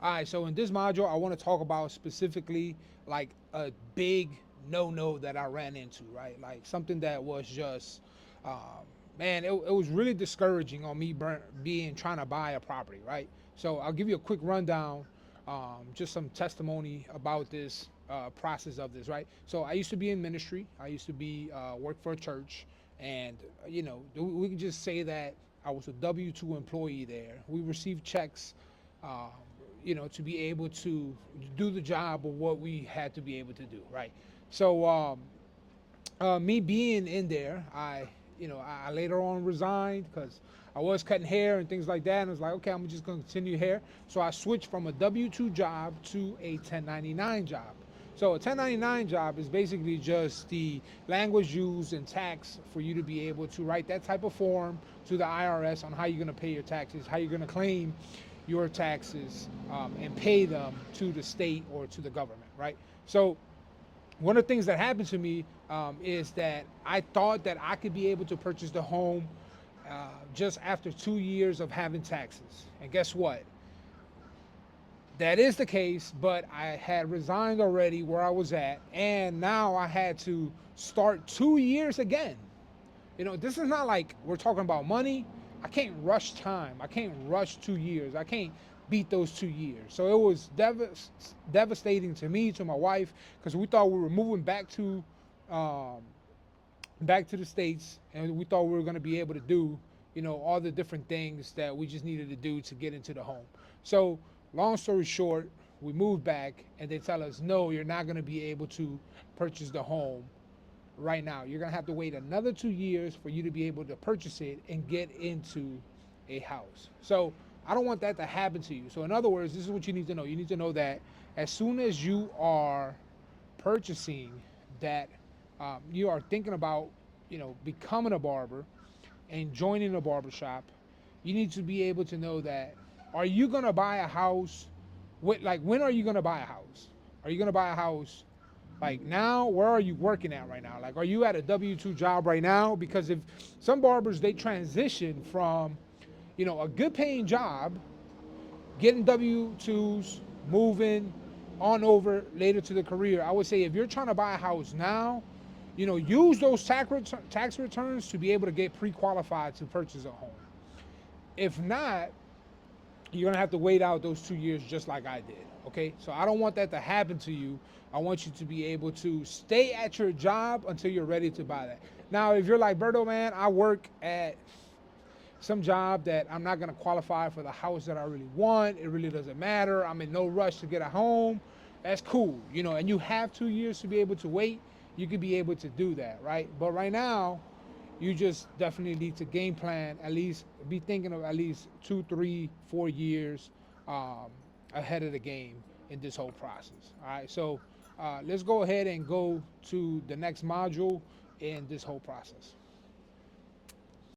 All right, so in this module, I want to talk about specifically like a big no that I ran into, right? Like something that was just, man, it was really discouraging on me being trying to buy a property, right? So I'll give you a quick rundown, just some testimony about this process of this, right? So I used to be in ministry. I used to be work for a church, and we can just say that I was a W-2 employee there. We received checks. Um, to be able to do the job of what we had to be able to do, right? So, me being in there, I later on resigned because I was cutting hair and things like that, and I was like, okay, I'm just going to continue here. So I switched from a W-2 job to a 1099 job. So a 1099 job is basically just the language used in tax for you to be able to write that type of form to the IRS on how you're going to pay your taxes, how you're going to claim your taxes, and pay them to the state or to the government, right? So one of the things that happened to me is that I thought that I could be able to purchase the home just after 2 years of having taxes. And guess what? That is the case, but I had resigned already where I was at, and now I had to start 2 years again. This is not like we're talking about money. I can't rush time. I can't rush 2 years. I can't beat those 2 years. So it was devastating to me, to my wife, because we thought we were moving um, back to the states, and we thought we were going to be able to do, all the different things that we just needed to do to get into the home. So, long story short, we moved back, and they tell us, no, you're not going to be able to purchase the home right now. You're gonna have to wait another 2 years for you to be able to purchase it and get into a house. So I don't want that to happen to you. So in other words, this is what you need to know. You need to know that as soon as you are purchasing that, you are thinking about, becoming a barber and joining a barber shop, you need to be able to know that, are you gonna buy a house? When are you gonna buy a house? Are you gonna buy a house like now? Where are you working at right now? Like, are you at a W-2 job right now? Because if some barbers, they transition from, a good paying job, getting W-2s, moving on over later to the career. I would say if you're trying to buy a house now, use those tax returns to be able to get pre-qualified to purchase a home. If not, you're gonna have to wait out those 2 years just like I did. Okay, so I don't want that to happen to you. I want you to be able to stay at your job until you're ready to buy that. Now, if you're like Berto, man, I work at some job that I'm not gonna qualify for the house that I really want. It really doesn't matter. I'm in no rush to get a home. That's cool, and you have 2 years to be able to wait. You could be able to do that, right? But right now, you just definitely need to game plan, at least be thinking of at least 2, 3, 4 years um, ahead of the game in this whole process. All right, so let's go ahead and go to the next module in this whole process.